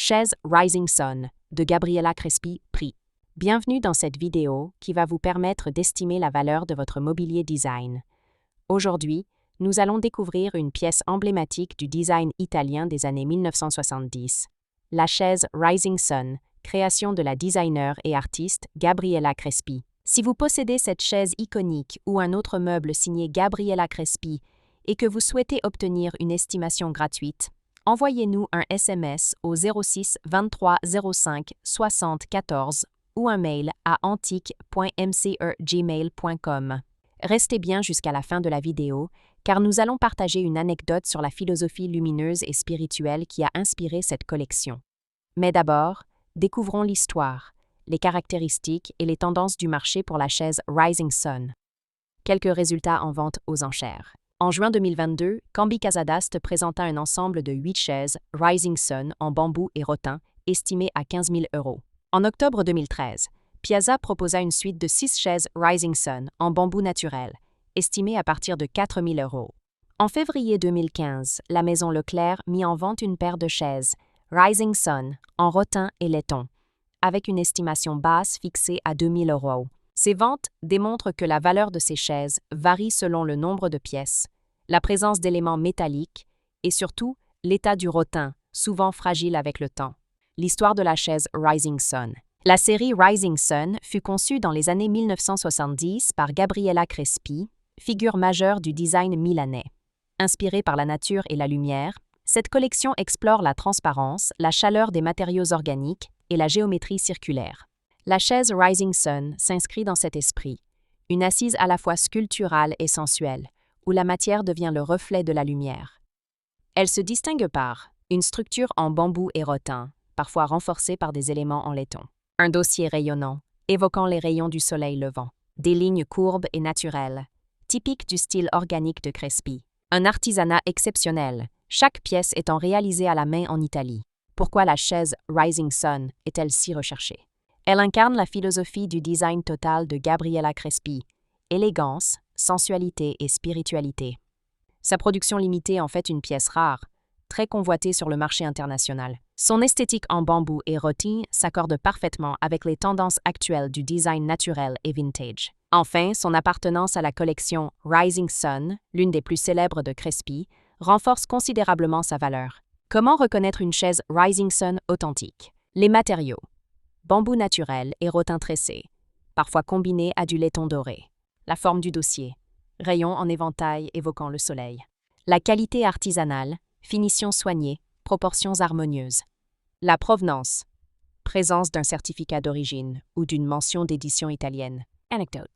Chaise Rising Sun de Gabriela Crespi, prix. Bienvenue dans cette vidéo qui va vous permettre d'estimer la valeur de votre mobilier design. Aujourd'hui, nous allons découvrir une pièce emblématique du design italien des années 1970. La chaise Rising Sun, création de la designer et artiste Gabriela Crespi. Si vous possédez cette chaise iconique ou un autre meuble signé Gabriela Crespi et que vous souhaitez obtenir une estimation gratuite, envoyez-nous un SMS au 06 23 05 60 14 ou un mail à antique.mce@gmail.com. Restez bien jusqu'à la fin de la vidéo, car nous allons partager une anecdote sur la philosophie lumineuse et spirituelle qui a inspiré cette collection. Mais d'abord, découvrons l'histoire, les caractéristiques et les tendances du marché pour la chaise Rising Sun. Quelques résultats en vente aux enchères. En juin 2022, Cambi Casadas présenta un ensemble de 8 chaises Rising Sun en bambou et rotin, estimées à 15 000 €. En octobre 2013, Piazza proposa une suite de 6 chaises Rising Sun en bambou naturel, estimées à partir de 4 000 €. En février 2015, la maison Leclerc mit en vente une paire de chaises Rising Sun en rotin et laiton, avec une estimation basse fixée à 2 000 €. Ces ventes démontrent que la valeur de ces chaises varie selon le nombre de pièces, la présence d'éléments métalliques et surtout l'état du rotin, souvent fragile avec le temps. L'histoire de la chaise Rising Sun. La série Rising Sun fut conçue dans les années 1970 par Gabriela Crespi, figure majeure du design milanais. Inspirée par la nature et la lumière, cette collection explore la transparence, la chaleur des matériaux organiques et la géométrie circulaire. La chaise Rising Sun s'inscrit dans cet esprit, une assise à la fois sculpturale et sensuelle, où la matière devient le reflet de la lumière. Elle se distingue par une structure en bambou et rotin, parfois renforcée par des éléments en laiton. Un dossier rayonnant, évoquant les rayons du soleil levant. Des lignes courbes et naturelles, typiques du style organique de Crespi. Un artisanat exceptionnel, chaque pièce étant réalisée à la main en Italie. Pourquoi la chaise Rising Sun est-elle si recherchée? Elle incarne la philosophie du design total de Gabriela Crespi, élégance, sensualité et spiritualité. Sa production limitée en fait une pièce rare, très convoitée sur le marché international. Son esthétique en bambou et rotin s'accorde parfaitement avec les tendances actuelles du design naturel et vintage. Enfin, son appartenance à la collection Rising Sun, l'une des plus célèbres de Crespi, renforce considérablement sa valeur. Comment reconnaître une chaise Rising Sun authentique? Les matériaux. Bambou naturel et rotin tressé, parfois combiné à du laiton doré. La forme du dossier. Rayons en éventail évoquant le soleil. La qualité artisanale, finition soignée, proportions harmonieuses. La provenance. Présence d'un certificat d'origine ou d'une mention d'édition italienne. Anecdote.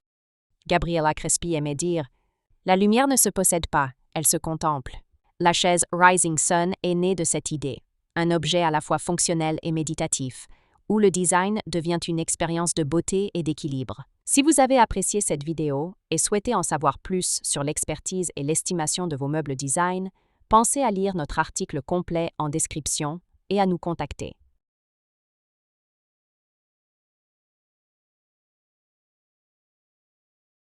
Gabriela Crespi aimait dire « La lumière ne se possède pas, elle se contemple ». La chaise Rising Sun est née de cette idée, un objet à la fois fonctionnel et méditatif, où le design devient une expérience de beauté et d'équilibre. Si vous avez apprécié cette vidéo et souhaitez en savoir plus sur l'expertise et l'estimation de vos meubles design, pensez à lire notre article complet en description et à nous contacter.